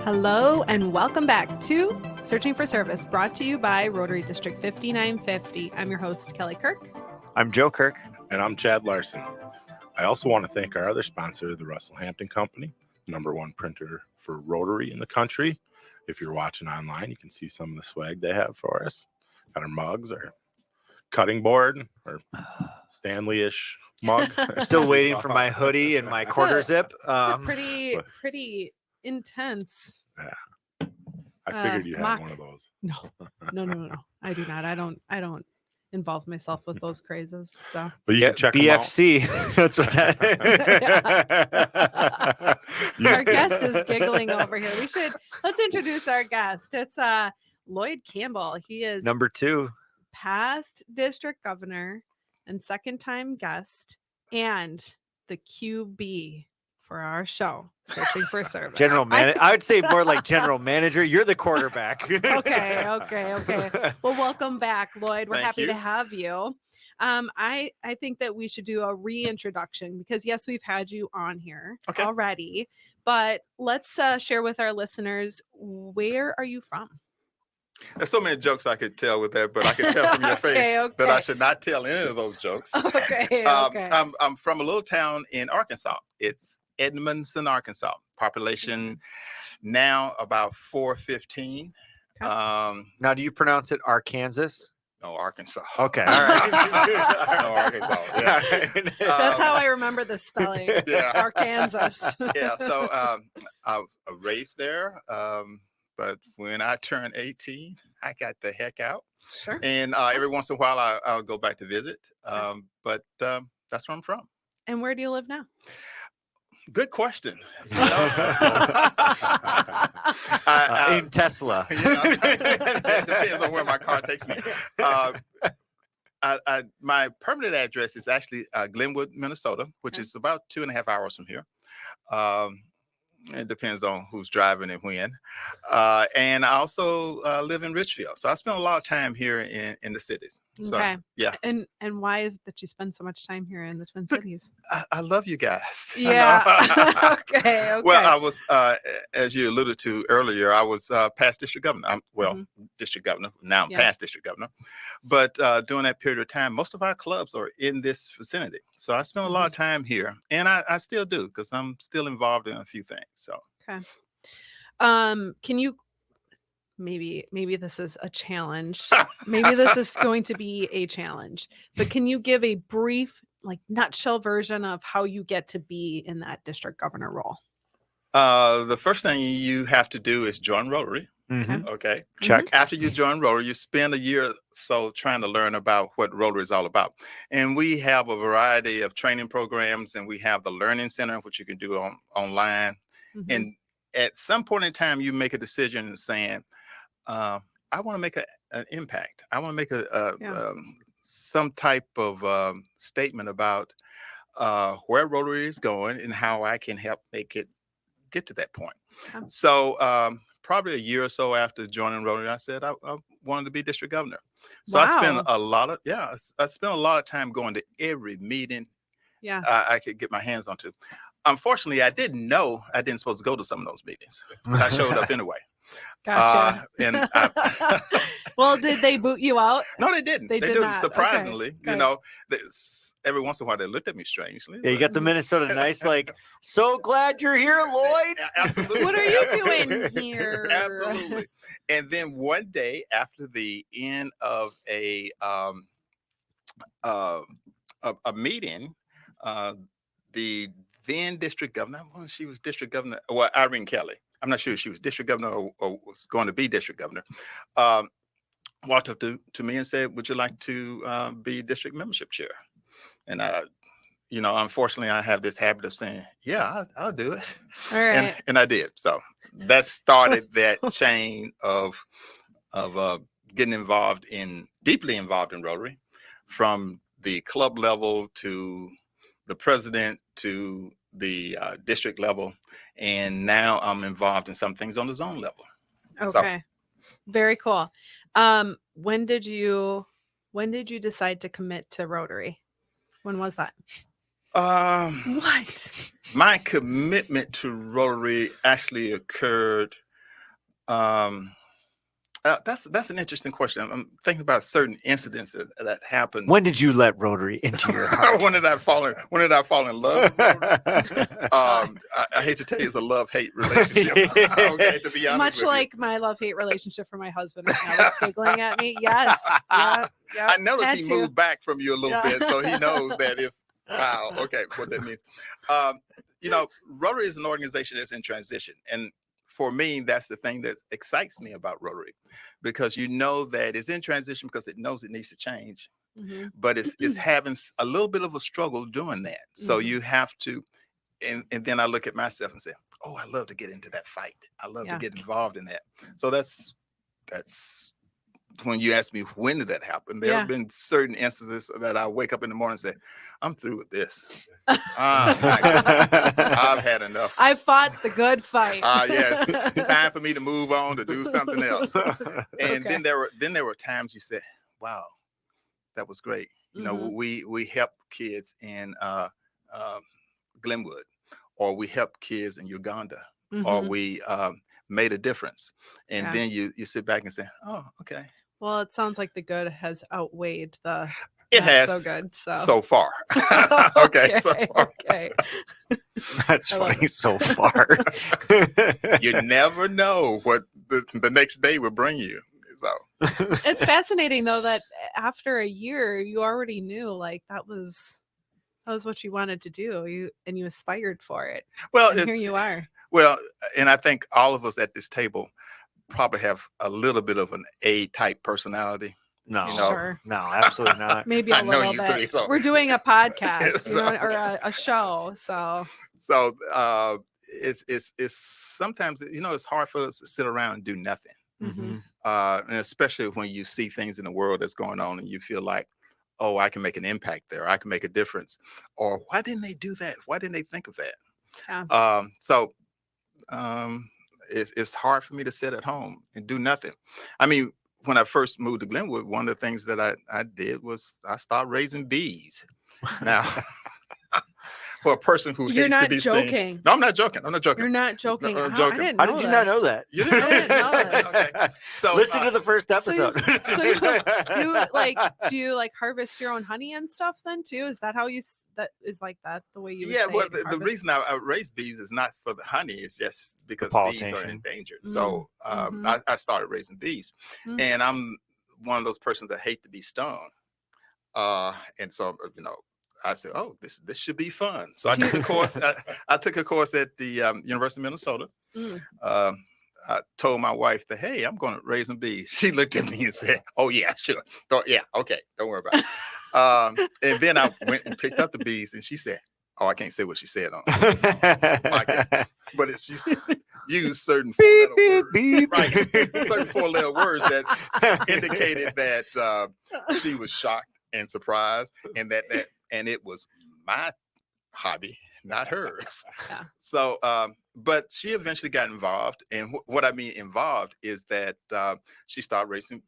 Hello and welcome back to Searching for Service, brought to you by Rotary District 5950. I'm your host, Kelly Kirk. I'm Joe Kirk. And I'm Chad Larson. I also want to thank our other sponsor, the Russell Hampton Company, #1 printer for Rotary in the country. If you're watching online, you can see some of the swag they have for us. Got our mugs, our cutting board, or Stanley-ish mug. Still waiting for my hoodie and my quarter zip. It's a pretty intense. Yeah. I figured you had one of those. No. I do not. I don't involve myself with those crazes. So, but you can check BFC. That's what that. Our guest is giggling over here. Let's introduce our guest. It's Lloyd Campbell. He is #2, past district governor and second-time guest, and the QB for our show, Searching for Service. General manager. I would say more like general manager. You're the quarterback. Okay. Well, welcome back, Lloyd. We're happy to have you. I think that we should do a reintroduction because, yes, we've had you on here already, but let's share with our listeners, where are you from? There's so many jokes I could tell with that, but I can tell from your face that I should not tell any of those jokes. Okay. I'm from a little town in Arkansas. It's Edmondson, Arkansas. Population now about 415. Now, do you pronounce it Arkansas? No, Arkansas. Okay. All right. No, Arkansas. Yeah. That's how I remember the spelling. Yeah. Arkansas. Yeah. So I was raised there. But when I turned 18, I got the heck out. Sure. And every once in a while, I'll go back to visit. But that's where I'm from. And where do you live now? Good question. In Tesla. It depends on where my car takes me. My permanent address is actually Glenwood, Minnesota, which is about 2.5 hours from here. It depends on who's driving and when. And I also live in Richfield. So I spend a lot of time here in the cities. So, okay. Yeah. And why is it that you spend so much time here in the Twin Cities? I love you guys. Yeah. Okay. Well, I was, as you alluded to earlier, I was past district governor. District governor. Now I'm past district governor. But during that period of time, most of our clubs are in this vicinity. So I spent a lot of time here. And I still do because I'm still involved in a few things. So. Okay. Can you, maybe this is a challenge. Maybe this is going to be a challenge, but can you give a brief, nutshell version of how you get to be in that district governor role? The first thing you have to do is join Rotary. Mm-hmm. Okay. Check. After you join Rotary, you spend a year or so trying to learn about what Rotary is all about. And we have a variety of training programs, and we have the Learning Center, which you can do online. Mm-hmm. And at some point in time, you make a decision saying, I want to make an impact. I want to make some type of statement about where Rotary is going and how I can help make it get to that point. Okay. So probably a year or so after joining Rotary, I said I wanted to be district governor. So Wow. I spent a lot of time going to every meeting I could get my hands onto. Unfortunately, I didn't know I didn't supposed to go to some of those meetings, but I showed up anyway. Gotcha. Well, did they boot you out? No, they didn't. They did not. Surprisingly, Okay. Every once in a while they looked at me strangely. Yeah, you got the Minnesota nice, so glad you're here, Lloyd. Absolutely. What are you doing here? Absolutely. And then one day after the end of a meeting, the then district governor, she was district governor, Irene Kelly. I'm not sure if she was district governor or was going to be district governor. Walked up to me and said, "Would you like to be district membership chair?" And unfortunately, I have this habit of saying, "Yeah, I'll do it." All right. And I did. So that started that chain of getting deeply involved in Rotary, from the club level to the president to the district level, and now I'm involved in some things on the zone level. Okay. Very cool. When did you decide to commit to Rotary? When was that? What? My commitment to Rotary actually occurred That's an interesting question. I'm thinking about certain incidents that happened. When did you let Rotary into your heart? When did I fall in love with Rotary? I hate to tell you, it's a love-hate relationship. Okay, to be honest Much with like my love-hate relationship for my husband right now that's giggling at me. Yes. Yeah. I noticed he to. moved back from you a little bit, so he knows that wow, okay, what that means. Rotary is an organization that's in transition. And for me, that's the thing that excites me about Rotary, because you know that it's in transition because it knows it needs to change, but it's having a little bit of a struggle doing that. So you have to, and then I look at myself and say, oh, I love to get into that fight. I love to get involved in that. So that's when you ask me, when did that happen? There have been certain instances that I wake up in the morning and say, I'm through with this. I've had enough. I fought the good fight. Yes. It's time for me to move on to do something else. And then there were times you said, wow, that was great. We helped kids in Glenwood, or we helped kids in Uganda, or we made a difference. And then you sit back and say, oh, okay. Well, it sounds like the good has outweighed the it has so good so far. Okay, so far. Okay. That's funny. So far. You never know what the next day will bring you. So it's fascinating though that after a year you already knew like that was what you wanted to do. You aspired for it. Well, and here you are. Well, and I think all of us at this table probably have a little bit of an A-type personality. No, sure. No, absolutely not. Maybe a little bit. So. We're doing a podcast, or a show, so. So it's sometimes it's hard for us to sit around and do nothing, and especially when you see things in the world that's going on, and you feel like, oh, I can make an impact there. I can make a difference. Or why didn't they do that? Why didn't they think of that? Yeah. It's hard for me to sit at home and do nothing. I mean, when I first moved to Glenwood, one of the things that I did was I started raising bees. Now, for a person who you're hates not to be joking. Seen, no, I'm not joking. You're not joking. I'm joking. How did you not know that? You didn't know that? Okay. So listen to the first episode. So you do you like harvest your own honey and stuff then too? Is that how that is like that the way you? Yeah. Well, the reason I raise bees is not for the honey. It's just because bees are endangered. So I started raising bees, and I'm one of those persons that hate to be stung, and so I said, "Oh, this should be fun." So I took a course. I took a course at the University of Minnesota. I told my wife that, "Hey, I'm going to raise some bees." She looked at me and said, "Oh yeah, sure. Yeah, okay. Don't worry about it." And then I went and picked up the bees, and she said, "Oh, I can't say what she said on podcast, but she used certain certain 4-letter words that indicated that she was shocked and surprised, and and it was my hobby, not hers." Yeah. So, but she eventually got involved, and what I mean involved is that she started raising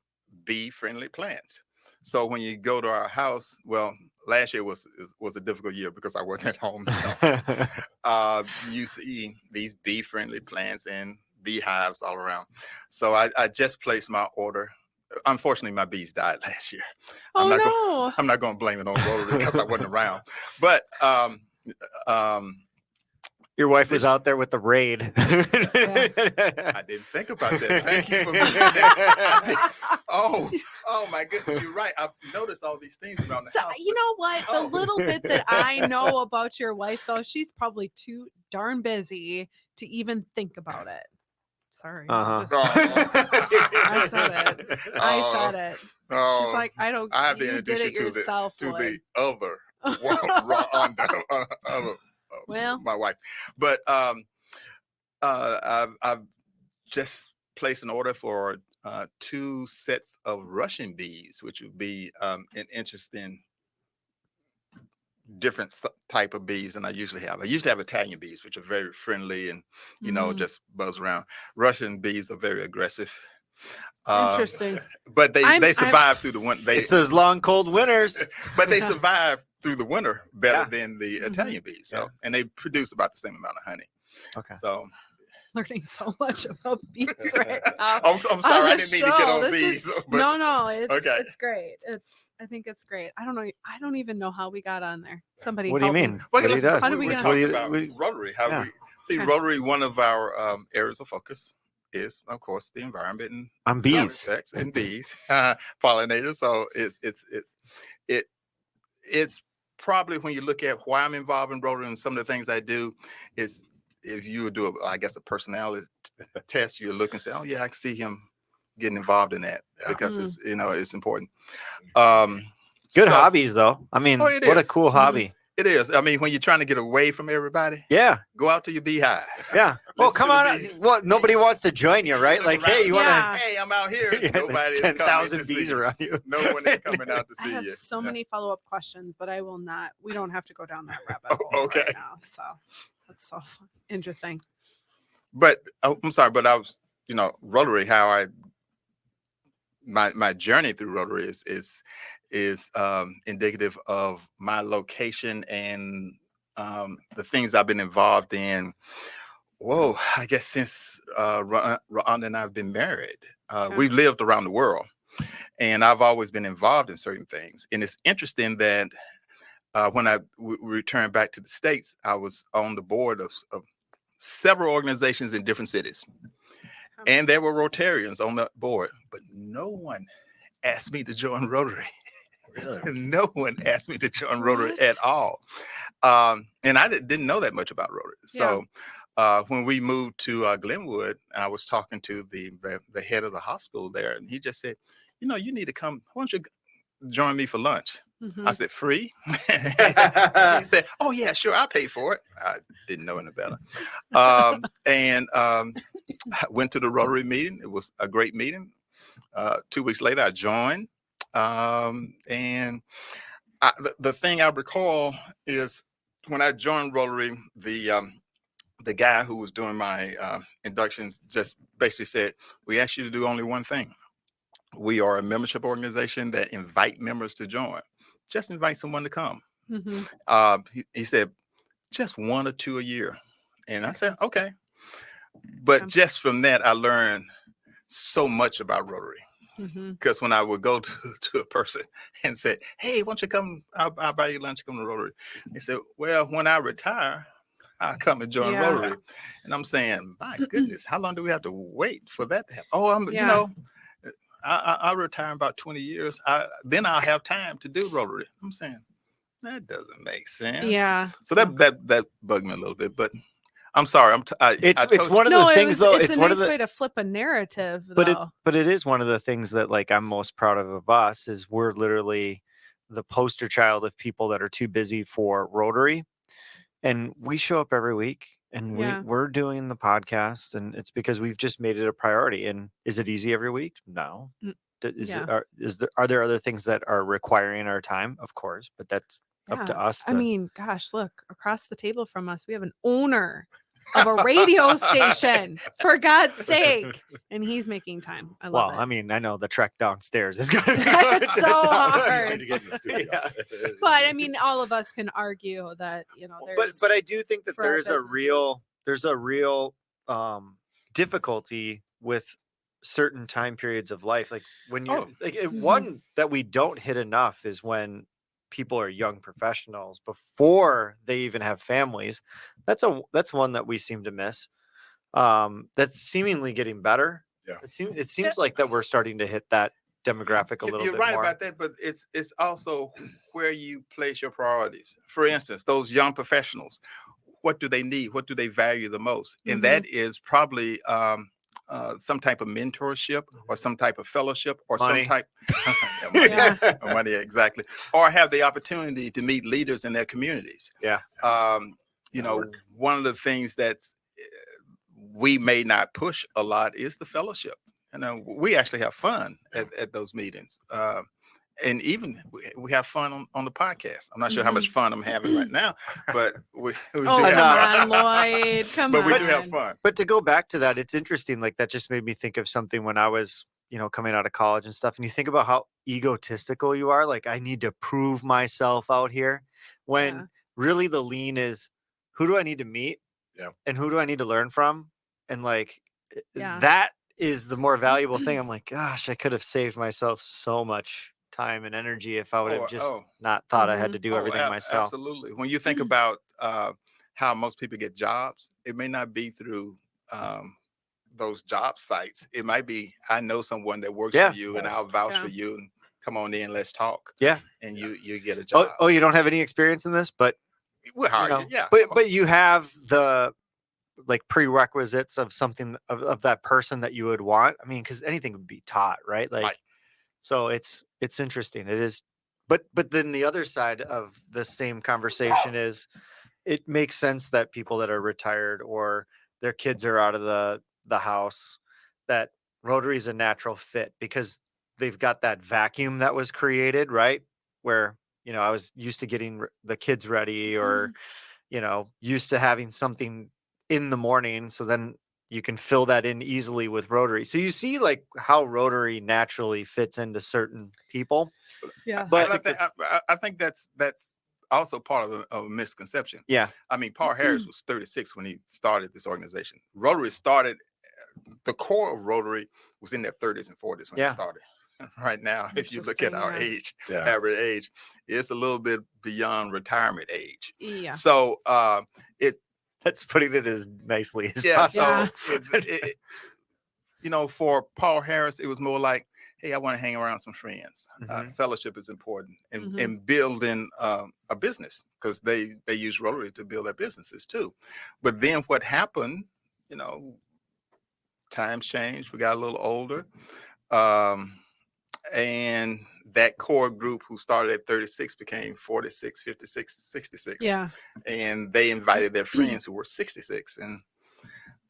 bee-friendly plants. So when you go to our house, well, last year was a difficult year because I wasn't at home. You see these bee-friendly plants and beehives all around. So I just placed my order. Unfortunately, my bees died last year. Oh, I'm not going to blame it on Rotary because I wasn't around. But your wife was out there with the raid. I didn't think about that. Thank you for mentioning that. Oh my goodness, you're right. I've noticed all these things around the house. You know what? The little bit that I know about your wife, though, she's probably too darn busy to even think about it. Sorry. I said it. I said it. She's like, I don't. I have to introduce you to the other my wife. But I've just placed an order for 2 sets of Russian bees, which would be an interesting different type of bees than I usually have. I usually have Italian bees, which are very friendly and just buzz around. Russian bees are very aggressive. Interesting. But they survive through the winter. It's those long cold winters. But they survive through the winter better than the Italian bees. So and they produce about the same amount of honey. Okay. So learning so much about bees right now. I'm sorry, I didn't mean to get show. on bees. No, it's okay. it's great. I think it's great. I don't know. I don't even know how we got on there. Somebody What do you help me. mean? Well, What do you How did we we're get talking on? about Rotary. How Yeah. we see Okay. Rotary. One of our areas of focus is, of course, the environment and On bees. and bees, pollinators. So it's probably, when you look at why I'm involved in Rotary and some of the things I do, is if you would do a personality test, you look and say, oh yeah, I can see him getting involved in that because it's it's important. Good hobbies though. I mean, what a cool hobby. It is. I mean, when you're trying to get away from everybody, go out to your beehive. Yeah. Well, come on. Well, nobody wants to join you, right? Like, hey, you want to? Hey, I'm out here. Nobody 10,000 bees around you. No one is coming out to see you. I have so many follow-up questions, but I will not. We don't have to go down that rabbit hole right now. So that's so fun. Interesting. But I'm sorry, but I was, Rotary. How my journey through Rotary is indicative of my location and the things I've been involved in. Whoa, I guess since Rhonda and I've been married, we've lived around the world, and I've always been involved in certain things. And it's interesting that when I returned back to the States, I was on the board of several organizations in different cities. And there were Rotarians on the board, but no one asked me to join Rotary. Really? No one asked me to join Rotary at all. And I didn't know that much about Rotary. So when we moved to Glenwood, I was talking to the head of the hospital there, and he just said, you need to come. Why don't you join me for lunch? I said, free? He said, oh, yeah, sure, I'll pay for it. I didn't know any better. And I went to the Rotary meeting. It was a great meeting. 2 weeks later, I joined. And the thing I recall is when I joined Rotary, the guy who was doing my inductions just basically said, we asked you to do only one thing. We are a membership organization that invite members to join. Just invite someone to come. He said, just 1 or 2 a year. And I said, okay. But just from that, I learned so much about Rotary. Because when I would go to a person and say, hey, why don't you come, I'll buy you lunch, come to Rotary. They said, well, when I retire, I'll come and join Rotary. And I'm saying, my goodness, how long do we have to wait for that to happen? Oh, I'll retire in about 20 years. Then I'll have time to do Rotary. I'm saying, that doesn't make sense. Yeah. So that bugged me a little bit, but I'm sorry. It's one of the things, though. It's a nice way to flip a narrative, though. But it is one of the things that, like, I'm most proud of us is we're literally the poster child of people that are too busy for Rotary, and we show up every week, and we're doing the podcast, and it's because we've just made it a priority. And is it easy every week? No. Are there other things that are requiring our time? Of course, but that's up to us. I mean, gosh, look, across the table from us, we have an owner of a radio station, for God's sake, and he's making time. I love it. I mean, I know the trek downstairs is going to be it's so hard. To get in the studio. But I mean, all of us can argue that but I do think that there's a real difficulty with certain time periods of life, like when you're one that we don't hit enough is when people are young professionals before they even have families. That's one that we seem to miss. That's seemingly getting better. It seems like that we're starting to hit that demographic a little bit more. You're right about that, but it's also where you place your priorities. For instance, those young professionals, what do they need? What do they value the most? And that is probably some type of mentorship or some type of fellowship or money. Some type money, exactly, or have the opportunity to meet leaders in their communities. One of the things that's we may not push a lot is the fellowship. We actually have fun at those meetings. And even we have fun on the podcast. I'm not sure how much fun I'm having right now, but we do have fun. Lloyd, come on. But we do have fun. But to go back to that, it's interesting. Like, that just made me think of something when I was, coming out of college and stuff. And you think about how egotistical you are. Like, I need to prove myself out here. When really the lean is, who do I need to meet? And who do I need to learn from? And like Yeah. that is the more valuable thing. I'm like, gosh, I could have saved myself so much time and energy if I would have just not thought I had to do everything myself. Absolutely. When you think about how most people get jobs, it may not be through those job sites. It might be, I know someone that works for you and I'll vouch for you and come on in, let's talk. Yeah. And you get a job. Oh, you don't have any experience in this, but we'll hire you. Yeah. But you have the like prerequisites of something of that person that you would want. I mean, because anything would be taught, right? Like, so it's interesting. It is, but then the other side of the same conversation is, it makes sense that people that are retired or their kids are out of the house, that Rotary is a natural fit because they've got that vacuum that was created, right? Where, I was used to getting the kids ready or, used to having something in the morning. So then you can fill that in easily with Rotary. So you see like how Rotary naturally fits into certain people. Yeah. But I think that's also part of a misconception. Yeah. I mean, Paul Harris was 36 when he started this organization. Rotary started, the core of Rotary was in their 30s and 40s when it started. Right now, if you look at our age, average age, it's a little bit beyond retirement age. Yeah. So that's putting it as nicely as possible. So for Paul Harris, it was more like, hey, I want to hang around some friends. Fellowship is important, and building a business, because they use Rotary to build their businesses too. But then what happened, times changed. We got a little older. And that core group who started at 36 became 46, 56, 66. Yeah. And they invited their friends who were 66. And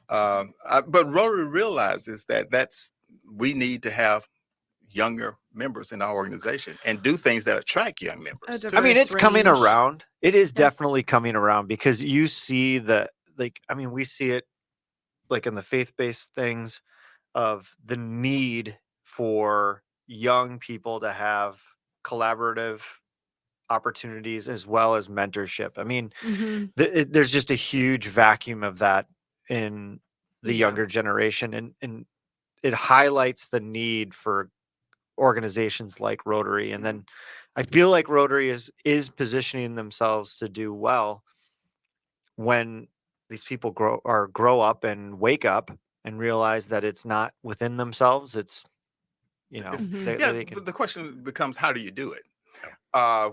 but Rotary realizes that we need to have younger members in our organization and do things that attract young members. I mean, it's coming around. It is definitely coming around, because you see we see it like in the faith-based things of the need for young people to have collaborative opportunities as well as mentorship. I mean, there's just a huge vacuum of that in the younger generation, and it highlights the need for organizations like Rotary. And then I feel like Rotary is positioning themselves to do well when these people grow up and wake up and realize that it's not within themselves. It's but the question becomes, how do you do it?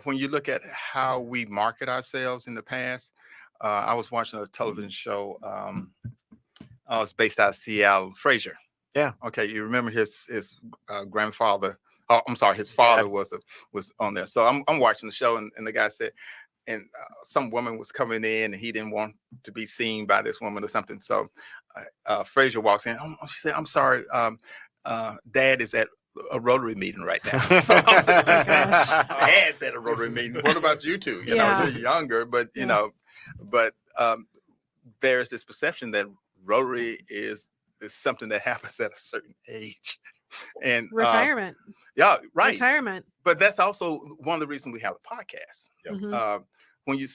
When you look at how we market ourselves in the past, I was watching a television show. I was based out of Seattle, Frasier. Yeah. Okay, you remember his grandfather? Oh, I'm sorry, his father was on there. So I'm watching the show, and the guy said, and some woman was coming in, and he didn't want to be seen by this woman or something. So Frasier walks in. She said, "I'm sorry, Dad is at a Rotary meeting right now." So I'm saying, Dad's at a Rotary meeting. What about you two? You're younger, but but there's this perception that Rotary is something that happens at a certain age. And retirement. Retirement. But that's also one of the reasons we have a podcast. When you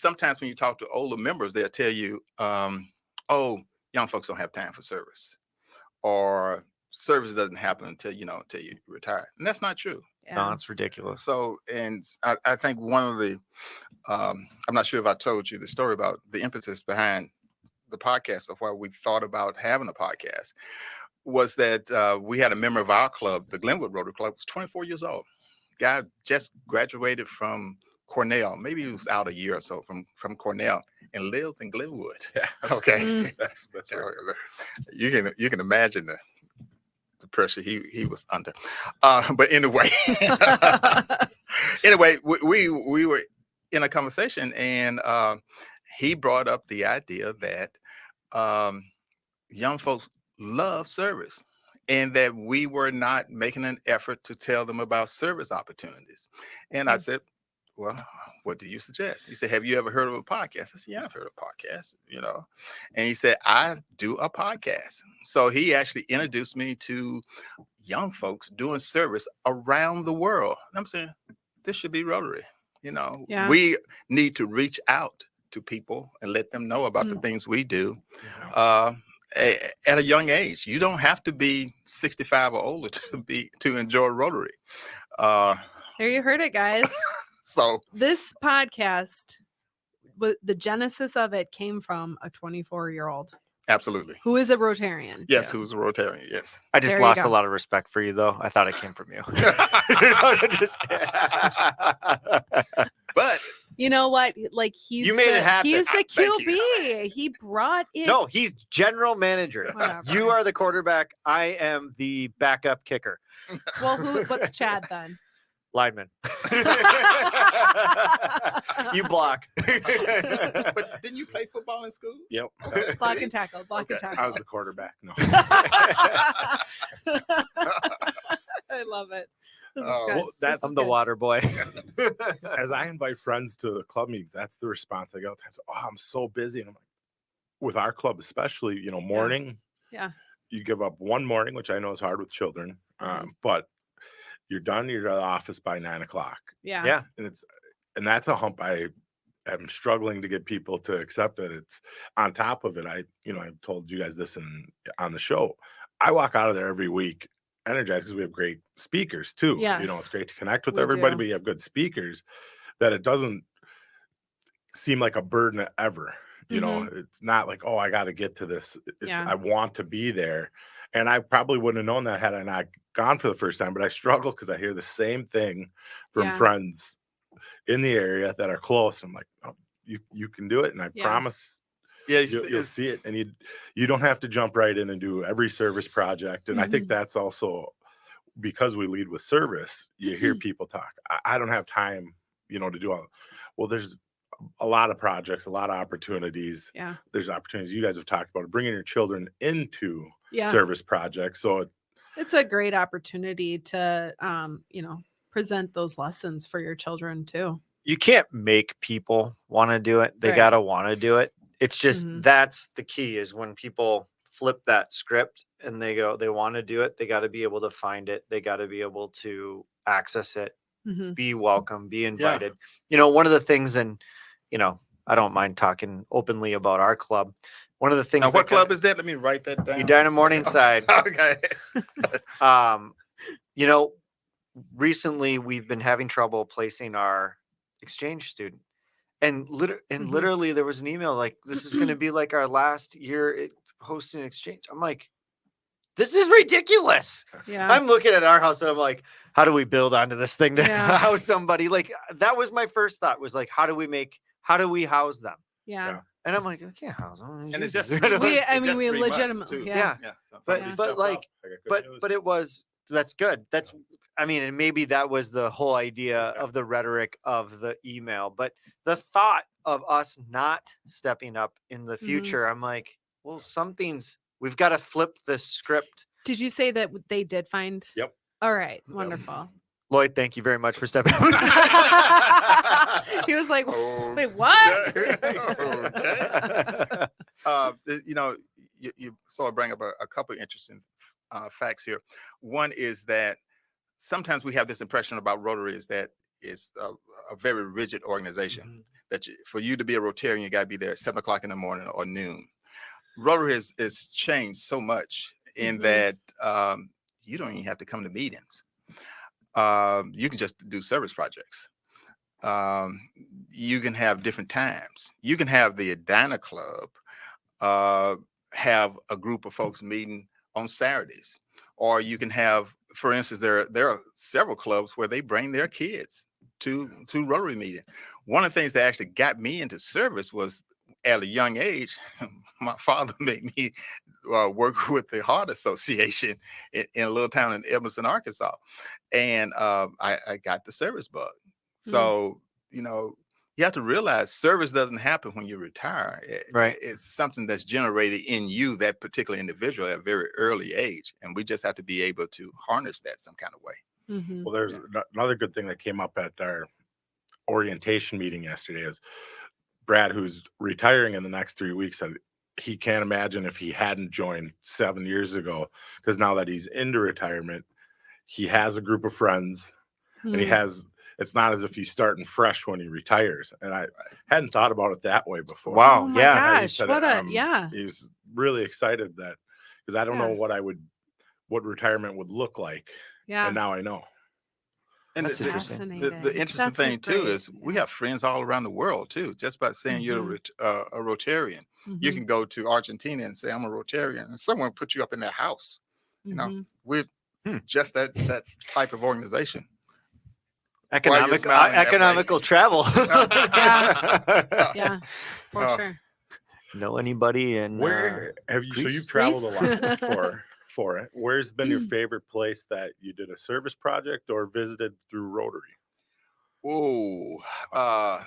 talk to older members, they'll tell you, "Oh, young folks don't have time for service," or "Service doesn't happen until you retire," and that's not true. No, it's ridiculous. So, and I think one of the, I'm not sure if I told you the story about the impetus behind the podcast, of why we thought about having a podcast, was that we had a member of our club, the Glenwood Rotary Club, was 24 years old. Guy just graduated from Cornell. Maybe he was out a year or so from Cornell, and lives in Glenwood. Yeah, okay. That's right. You can imagine the pressure he was under. But anyway, we were in a conversation, and he brought up the idea that young folks love service, and that we were not making an effort to tell them about service opportunities. And I said, "Well, what do you suggest?" He said, "Have you ever heard of a podcast?" I said, "Yeah, I've heard of podcasts, And he said, "I do a podcast." So he actually introduced me to young folks doing service around the world. And I'm saying, this should be Rotary. We need to reach out to people and let them know about the things we do. at a young age. You don't have to be 65 or older to enjoy Rotary. There you heard it, guys. So this podcast, the genesis of it came from a 24-year-old. Absolutely. Who is a Rotarian. Yes, who's a Rotarian, yes. I just lost a lot of respect for you, though. I thought it came from you. But you know what? Like you made it happen. He's the QB. He brought it. No, he's general manager. Whatever. You are the quarterback. I am the backup kicker. Well, what's Chad then? Lineman. You block. But didn't you play football in school? Yep. Block and tackle. Block and tackle. I was the quarterback. No. I love it. Well, I'm the water boy. As I invite friends to the club meetings, that's the response I get all the time. So, I'm so busy. And I'm like, with our club, especially, morning. Yeah. You give up one morning, which I know is hard with children. But you're done. You're at the office by 9:00. Yeah. Yeah. And that's a hump I am struggling to get people to accept that. It's on top of it. I've told you guys this on the show. I walk out of there every week energized because we have great speakers too. Yes. It's great to connect with everybody, but you have good speakers that it doesn't seem like a burden ever. It's not like, oh, I got to get to this. I want to be there. And I probably wouldn't have known that had I not gone for the first time, but I struggle because I hear the same thing from friends in the area that are close. I'm like, oh, you can do it. And I promise you'll see it. And you don't have to jump right in and do every service project. And I think that's also because we lead with service, you hear people talk. I don't have time, to do all. Well, there's a lot of projects, a lot of opportunities. Yeah. There's opportunities you guys have talked about bringing your children into service projects. So it's a great opportunity to, present those lessons for your children too. You can't make people want to do it. They got to want to do it. It's just, that's the key is when people flip that script and they want to do it. They got to be able to find it. They got to be able to access it, be welcome, be invited. One of the things, and, I don't mind talking openly about our club. One of the things. Now, what club is that? Let me write that down. Edina Morningside. Okay. Recently we've been having trouble placing our exchange student, and literally there was an email like, this is going to be like our last year hosting exchange. I'm like, this is ridiculous. Yeah. I'm looking at our house and I'm like, how do we build onto this thing to house somebody? Like, that was my first thought, was like, how do we house them? Yeah. And I'm like, I can't house them. And it's just we legitimately, but it was, that's good. And maybe that was the whole idea of the rhetoric of the email, but the thought of us not stepping up in the future, I'm like, well, we've got to flip the script. Did you say that they did find? Yep. All right. Wonderful. Lloyd, thank you very much for stepping up. He was like, wait, what? You sort of bring up a couple of interesting facts here. One is that sometimes we have this impression about Rotary is that it's a very rigid organization. That for you to be a Rotarian, you got to be there at 7:00 in the morning or noon. Rotary has changed so much in that you don't even have to come to meetings. You can just do service projects. You can have different times. You can have the Edina Club have a group of folks meeting on Saturdays, or you can have, for instance, there are several clubs where they bring their kids to Rotary meeting. One of the things that actually got me into service was at a young age, my father made me work with the Heart Association in a little town in Evanston, Arkansas. And I got the service bug. So, you have to realize service doesn't happen when you retire. It's something that's generated in you, that particular individual, at a very early age. And we just have to be able to harness that some kind of way. Well, there's another good thing that came up at our orientation meeting yesterday is Brad, who's retiring in the next 3 weeks, said he can't imagine if he hadn't joined 7 years ago, because now that he's into retirement, he has a group of friends and it's not as if he's starting fresh when he retires. And I hadn't thought about it that way before. Wow. Oh my gosh. He was really excited that, because I don't know what retirement would look like. Yeah. And now I know. And That's interesting. the interesting thing too is we have friends all around the world too. Just by saying you're a Rotarian, you can go to Argentina and say I'm a Rotarian, and someone put you up in their house. You know, we're just that type of organization. Economical travel. Yeah, for sure. Know anybody? And where have you? So you've traveled a lot for it. Where's been your favorite place that you did a service project or visited through Rotary?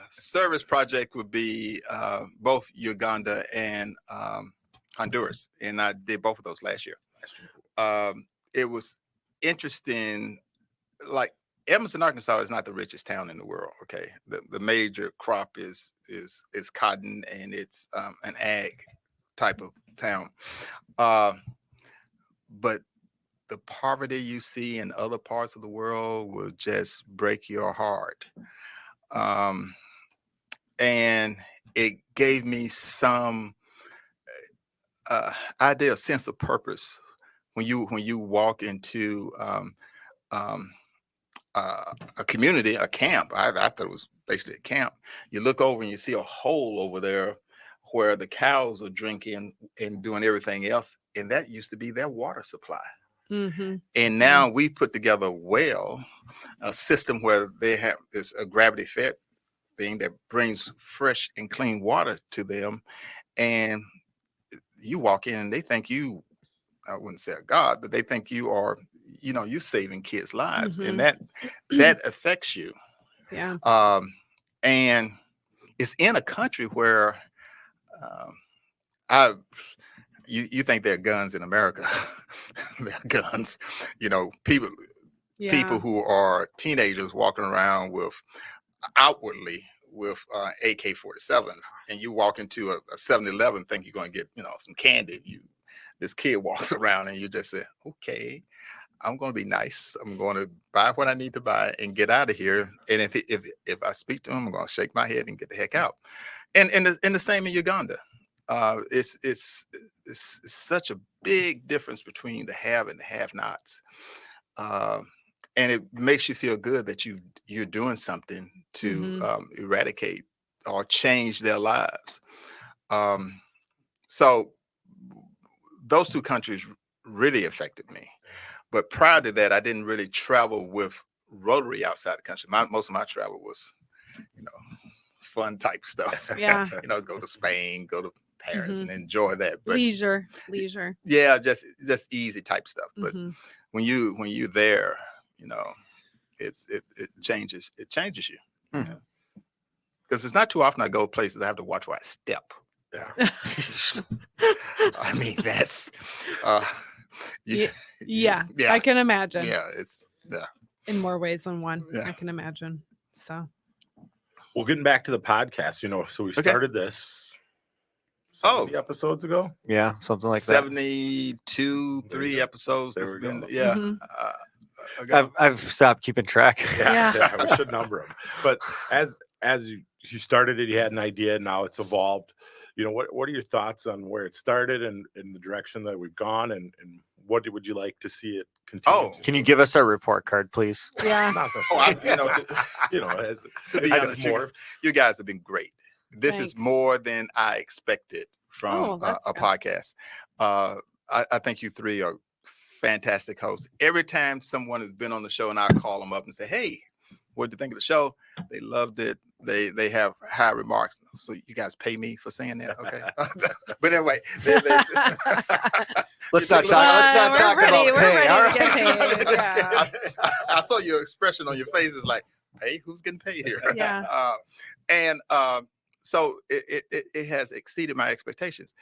Service project would be both Uganda and Honduras, and I did both of those last year. It was interesting. Like Edmonton, Arkansas is not the richest town in the world. Okay, the major crop is cotton, and it's an ag type of town. But the poverty you see in other parts of the world will just break your heart. And it gave me some idea, sense of purpose when you walk into a community, a camp. I thought it was basically a camp. You look over and you see a hole over there where the cows are drinking and doing everything else, and that used to be their water supply. And now we put together a system where they have this a gravity fed thing that brings fresh and clean water to them, and you walk in and they think you, I wouldn't say a god, but they think you are, you're saving kids' lives, and that affects you. Yeah. And it's in a country where you think there are guns in America. There are guns, people who are teenagers walking around outwardly with AK-47s, and you walk into a 7-Eleven, think you're going to get some candy. This kid walks around and you just say, okay, I'm going to be nice. I'm going to buy what I need to buy and get out of here. And if I speak to him, I'm going to shake my head and get the heck out. And the same in Uganda. It's such a big difference between the have and the have-nots. And it makes you feel good that you're doing something to eradicate or change their lives. So those two countries really affected me. But prior to that, I didn't really travel with Rotary outside the country. Most of my travel was, fun type stuff. Yeah. Go to Spain, go to Paris, and enjoy that. But leisure. Yeah, just easy type stuff. But when you're there, it changes you. Because it's not too often I go places I have to watch where I step. Yeah. I mean, that's I can imagine. Yeah, it's in more ways than one. I can imagine. So well, getting back to the podcast, so we started this 70 episodes ago. Yeah, something like that. 72, 3 episodes. There we go. Yeah. I've stopped keeping track. Yeah, we should number them. But as you started it, you had an idea. Now it's evolved. What are your thoughts on where it started and in the direction that we've gone, and what would you like to see it continue? Can you give us our report card, please? Yeah. To be honest, you guys have been great. This is more than I expected from a podcast. I think you three are fantastic hosts. Every time someone has been on the show and I call them up and say, hey, what did you think of the show? They loved it. They have high remarks. So you guys pay me for saying that, okay? But anyway, let's not talk about pay. We're ready to get paid. Yeah. I saw your expression on your face is like, hey, who's getting paid here? Yeah. So it has exceeded my expectations.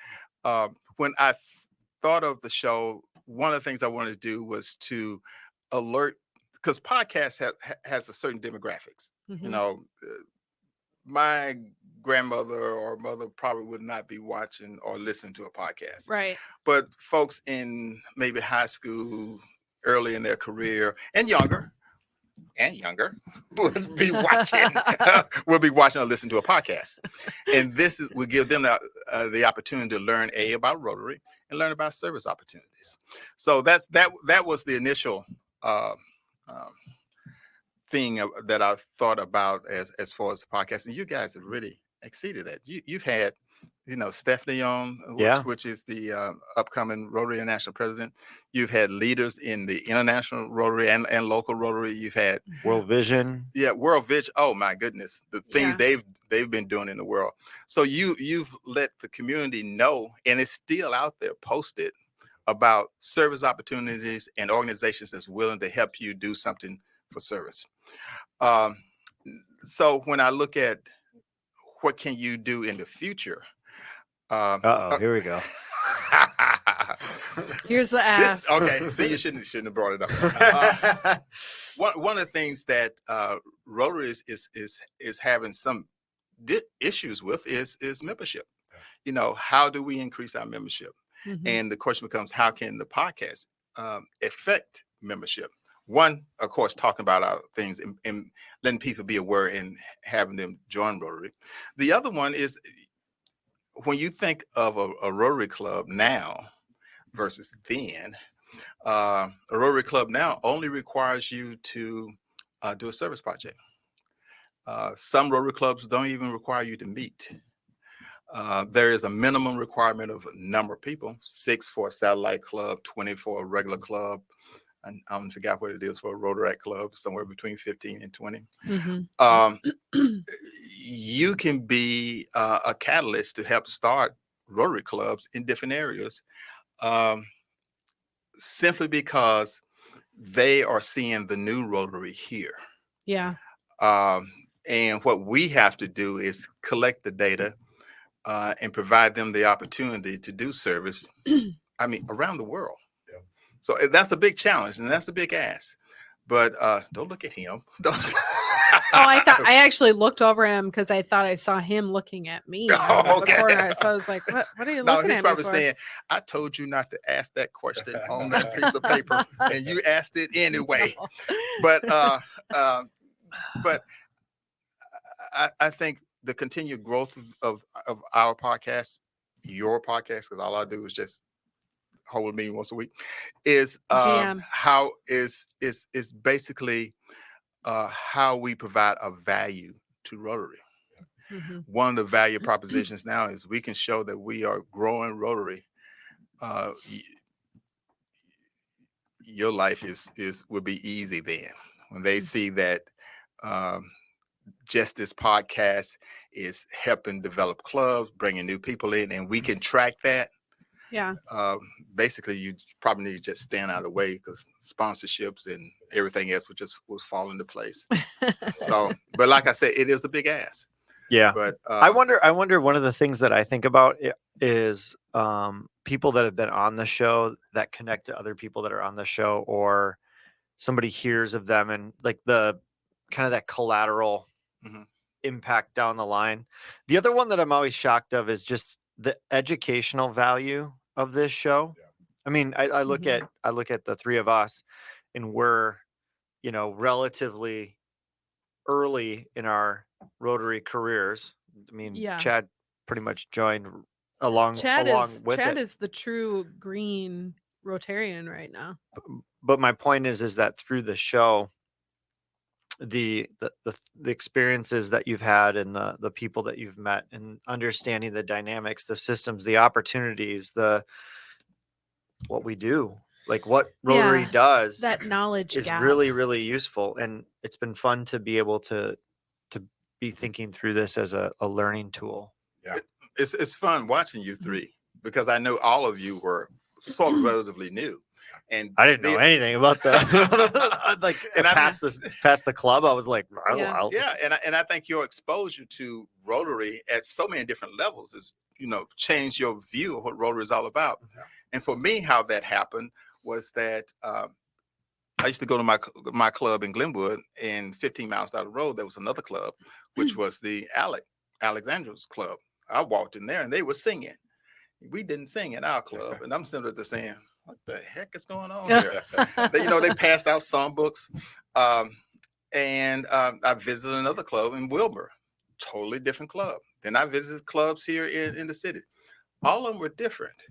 When I thought of the show, one of the things I wanted to do was to alert, because podcasts has a certain demographics. My grandmother or mother probably would not be watching or listening to a podcast. Right. But folks in maybe high school, early in their career, and younger, and younger will be watching. Will be watching or listen to a podcast, and will give them the opportunity to learn about Rotary and learn about service opportunities. So that was the initial thing that I thought about as far as the podcast, and you guys have really exceeded that. You've had, Stephanie on, which is the upcoming Rotary International president. You've had leaders in the international Rotary and local Rotary. You've had World Vision. Yeah, World Vision. Oh my goodness, the things they've been doing in the world. So you've let the community know, and it's still out there posted about service opportunities and organizations that's willing to help you do something for service. So when I look at what can you do in the future? Here we go. Here's the ask. Okay, see, you shouldn't have brought it up. One of the things that Rotary is having some issues with is membership. How do we increase our membership? Mm-hmm. And the question becomes, how can the podcast affect membership? One, of course, talking about our things and letting people be aware and having them join Rotary. The other one is when you think of a Rotary Club now versus then, a Rotary Club now only requires you to do a service project. Some Rotary Clubs don't even require you to meet. There is a minimum requirement of a number of people, 6 for a satellite club, 20 for a regular club. And I forgot what it is for a Rotary Club, somewhere between 15 and 20. Mm-hmm. You can be a catalyst to help start Rotary clubs in different areas, simply because they are seeing the new Rotary here. Yeah. And what we have to do is collect the data and provide them the opportunity to do service, around the world. So that's a big challenge, and that's a big ask. But don't look at him. I actually looked over him because I thought I saw him looking at me. Oh, okay. Corner, so I was like, "What are you looking at me for?" No, he's probably saying, "I told you not to ask that question on that piece of paper, and you asked it anyway." No. But I think the continued growth of our podcast, your podcast, because all I do is just hold a meeting once a week, is how is basically how we provide a value to Rotary. Mm-hmm. One of the value propositions now is we can show that we are growing Rotary. Your life will be easy then when they see that just this podcast is helping develop clubs, bringing new people in, and we can track that. Yeah. Basically, you probably need to just stand out of the way because sponsorships and everything else will fall into place. So, but like I said, it is a big ask. Yeah. But I wonder. One of the things that I think about is people that have been on the show that connect to other people that are on the show, or somebody hears of them, and like the kind of that collateral impact down the line. The other one that I'm always shocked of is just the educational value of this show. Yeah. I look at the three of us, and we're, relatively early in our Rotary careers. Chad pretty much joined along with it. Chad is the true green Rotarian right now. But my point is that through the show, the experiences that you've had and the people that you've met, and understanding the dynamics, the systems, the opportunities, what we do, like what Rotary does, that knowledge is gap. really, really useful. And it's been fun to be able to be thinking through this as a learning tool. Yeah. It's fun watching you three, because I know all of you were sort of relatively new. And I didn't know anything about that. And past the club, I was like, and I think your exposure to Rotary at so many different levels is, changed your view of what Rotary is all about. Yeah. And for me, how that happened was that I used to go to my club in Glenwood, and 15 miles down the road, there was another club, which was the Alexandra's Club. I walked in there, and they were singing. We didn't sing in our club, and I'm similar to saying, what the heck is going on here? They passed out songbooks. And I visited another club in Wilbur, totally different club. Then I visited clubs here in the city. All of them were different.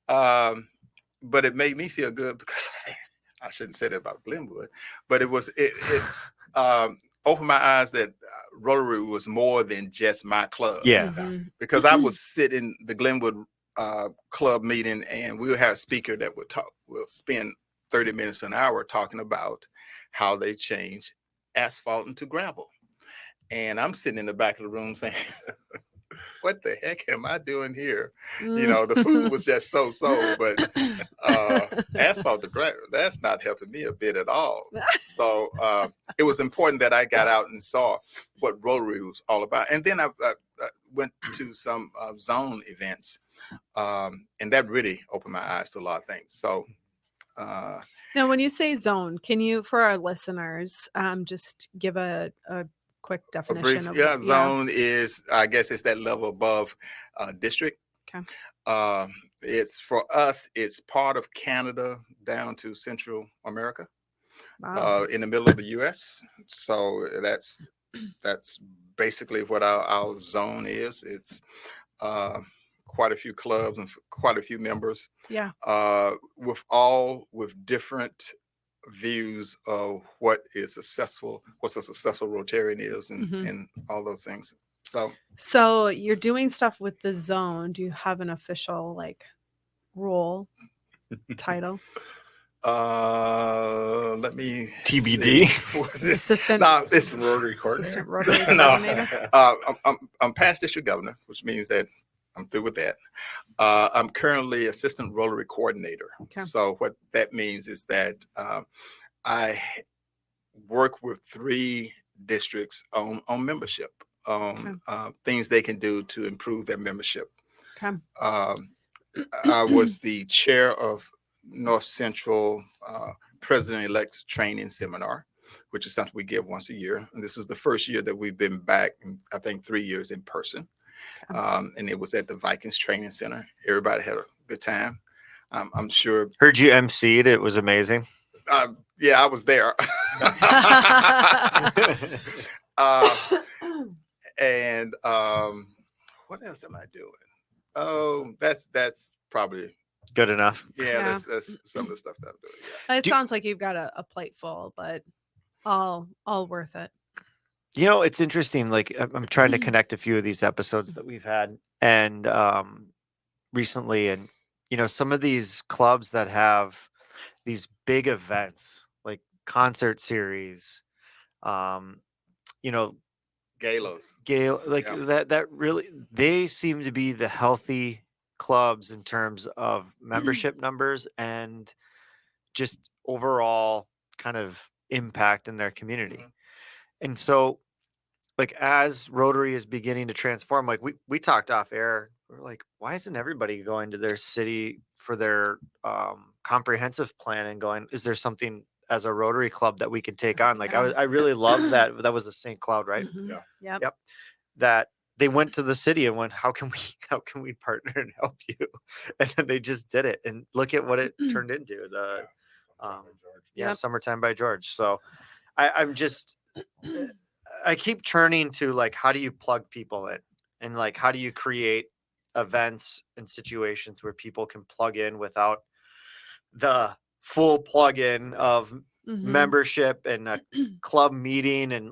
But it made me feel good because I shouldn't say that about Glenwood, but it opened my eyes that Rotary was more than just my club. Yeah. Because I would sit in the Glenwood club meeting, and we would have a speaker that would talk. We'll spend 30 minutes to an hour talking about how they change asphalt into gravel. And I'm sitting in the back of the room saying, what the heck am I doing here? You know, the food was just so, but asphalt to gravel, that's not helping me a bit at all. So it was important that I got out and saw what Rotary was all about. And then I went to some zone events, and that really opened my eyes to a lot of things. So now, when you say zone, can you, for our listeners, just give a quick definition of zone is, I guess it's that level above district. Okay. It's for us, it's part of Canada down to Central America. Wow. In the middle of the US. So that's basically what our zone is. It's quite a few clubs and quite a few members. Yeah. With different views of what a successful Rotarian is, and all those things. So you're doing stuff with the zone. Do you have an official role title? Let me TBD. Assistant. No, it's Rotary coordinator. Assistant Rotary coordinator. I'm past district governor, which means that I'm through with that. I'm currently assistant Rotary coordinator. Okay. So what that means is that I work with 3 districts on membership, things they can do to improve their membership. Okay. I was the chair of North Central President-elect Training Seminar, which is something we give once a year. And this is the first year that we've been back, I think 3 years in person. Okay. And it was at the Vikings Training Center. Everybody had a good time. I'm sure. Heard you emceed. It was amazing. Yeah, I was there. And what else am I doing? Oh, that's probably good enough. Yeah, that's some of the stuff that I'm doing. Yeah. It sounds like you've got a plate full, but all worth it. You know, it's interesting. Like I'm trying to connect a few of these episodes that we've had and recently, and some of these clubs that have these big events like concert series, galas, that really, they seem to be the healthy clubs in terms of membership numbers and just overall kind of impact in their community. And so as Rotary is beginning to transform, we talked off air, we're like, why isn't everybody going to their city for their comprehensive plan and going, is there something as a Rotary club that we can take on? I really loved that. That was the St. Cloud, right? Yeah. Yep. That they went to the city and went, how can we partner and help you? And then they just did it, and look at what it turned into. Summertime by George. So I keep turning to how do you plug people in, and how do you create events and situations where people can plug in without the full plug-in of membership and a club meeting, and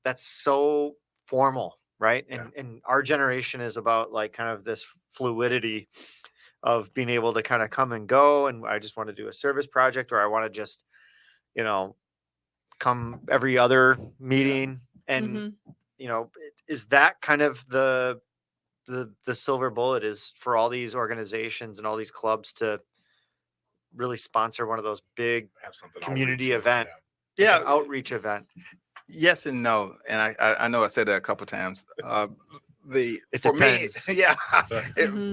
that's so formal, right? And our generation is about kind of this fluidity of being able to kind of come and go, and I just want to do a service project, or I want to just come every other meeting. And is that kind of the silver bullet, is for all these organizations and all these clubs to really sponsor one of those big community event, outreach event? Yes and no. And I know I said that a couple of times. It depends.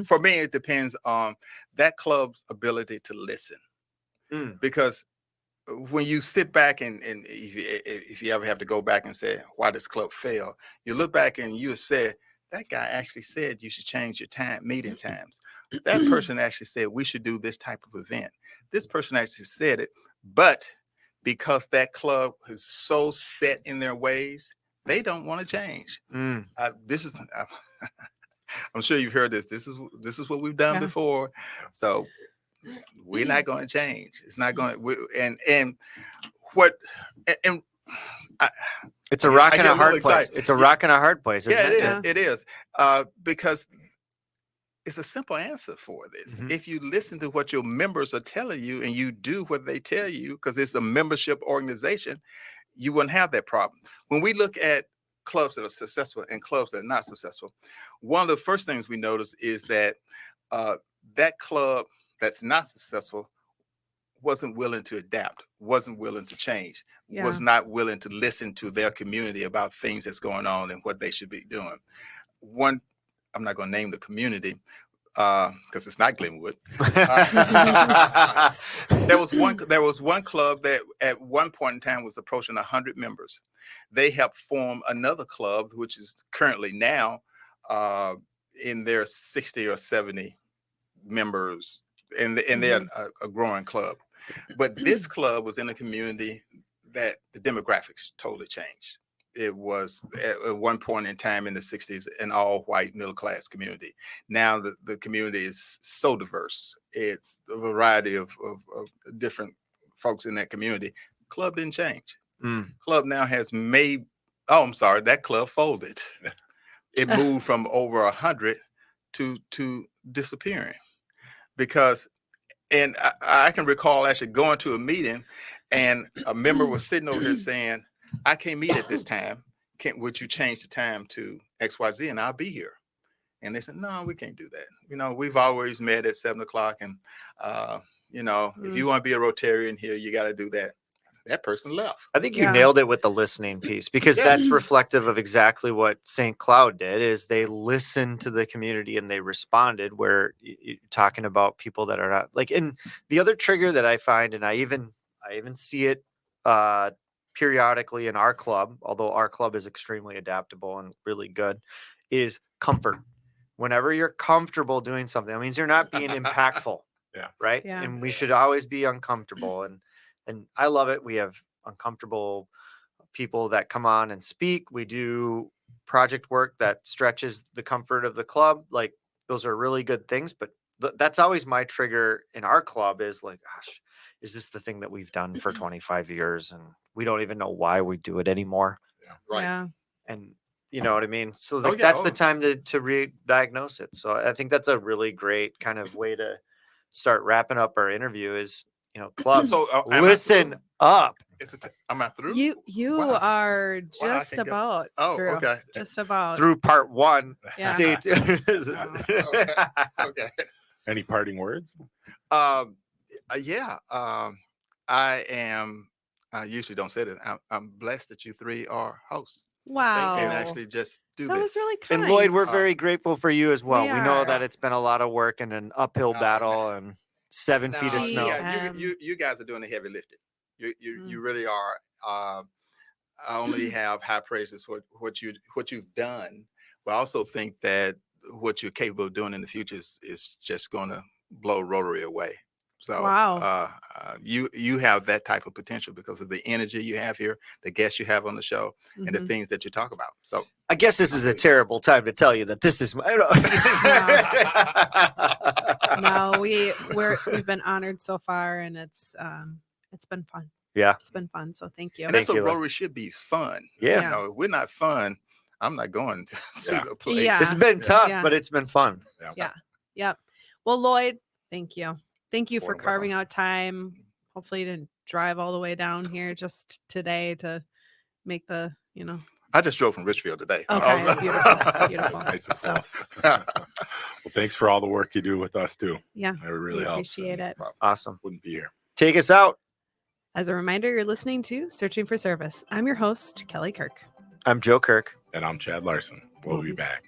For me, it depends on that club's ability to listen. Because when you sit back and if you ever have to go back and say, why this club failed, you look back and you say, that guy actually said you should change your meeting times. That person actually said we should do this type of event. This person actually said it, but because that club is so set in their ways, they don't want to change. This is, I'm sure you've heard this. This is what we've done before. So we're not going to change. It's not going to, and it's a rock and a hard place. It's a rock and a hard place. Isn't it? It is. Because it's a simple answer for this. If you listen to what your members are telling you and you do what they tell you, because it's a membership organization, you wouldn't have that problem. When we look at clubs that are successful and clubs that are not successful, one of the first things we notice is that that club that's not successful wasn't willing to adapt, wasn't willing to change, was not willing to listen to their community about things that's going on and what they should be doing. I'm not going to name the community because it's not Glenwood. There was one club that at one point in time was approaching 100 members. They helped form another club, which is currently now in their 60 or 70 members, and they're a growing club. But this club was in a community that the demographics totally changed. It was at one point in time in the 60s an all-white middle-class community. Now the community is so diverse. It's a variety of different folks in that community. Club didn't change. Club now has that club folded. It moved from over 100 to disappearing because, and I can recall actually going to a meeting and a member was sitting over here saying, I can't meet at this time. Would you change the time to XYZ and I'll be here? And they said, no, we can't do that. We've always met at 7:00 and, if you want to be a Rotarian here, you got to do that. That person left. I think you nailed it with the listening piece because that's reflective of exactly what St. Cloud did is they listened to the community and they responded where you're talking about people that are not like, and the other trigger that I find, and I even see it, periodically in our club, although our club is extremely adaptable and really good, is comfort. Whenever you're comfortable doing something, that means you're not being impactful. Right. Yeah. And we should always be uncomfortable. And I love it. We have uncomfortable people that come on and speak. We do project work that stretches the comfort of the club. Like those are really good things. But that's always my trigger in our club is like, gosh, is this the thing that we've done for 25 years? And we don't even know why we do it anymore. Yeah. Right. Yeah. And you know what I mean? So that's the time to re-diagnose it. So I think that's a really great kind of way to start wrapping up our interview is, clubs, listen up. Am I through? You are just about through. Okay. Just about. Through part one. Yeah. Stay tuned. Okay. Any parting words? I usually don't say this. I'm blessed that you three are hosts. Wow. They can actually just do that this. Was really kind. And Lloyd, we're very grateful for you as well. We know that it's been a lot of work and an uphill battle and 7 feet of snow. Yeah, you guys are doing the heavy lifting. You really are. I only have high praises for what you've done, but I also think that what you're capable of doing in the future is just going to blow Rotary away. So wow. You have that type of potential because of the energy you have here, the guests you have on the show, and the things that you talk about. So I guess this is a terrible time to tell you that this is no, we've been honored so far, and it's been fun. Yeah, it's been fun. So thank you. And that's what Rotary should be, fun. Yeah, if we're not fun, I'm not going to the place. Yeah. It's been tough, but it's been fun. Yeah. Yep. Well, Lloyd, thank you. Thank you for carving out time. Hopefully you didn't drive all the way down here just today to make the, I just drove from Richfield today. Okay, beautiful. Beautiful. Nice and close. Well, thanks for all the work you do with us too. Yeah. It really helps. Appreciate it. Awesome. Wouldn't be here. Take us out. As a reminder, you're listening to Searching for Service. I'm your host, Kelly Kirk. I'm Joe Kirk. And I'm Chad Larson. We'll be back.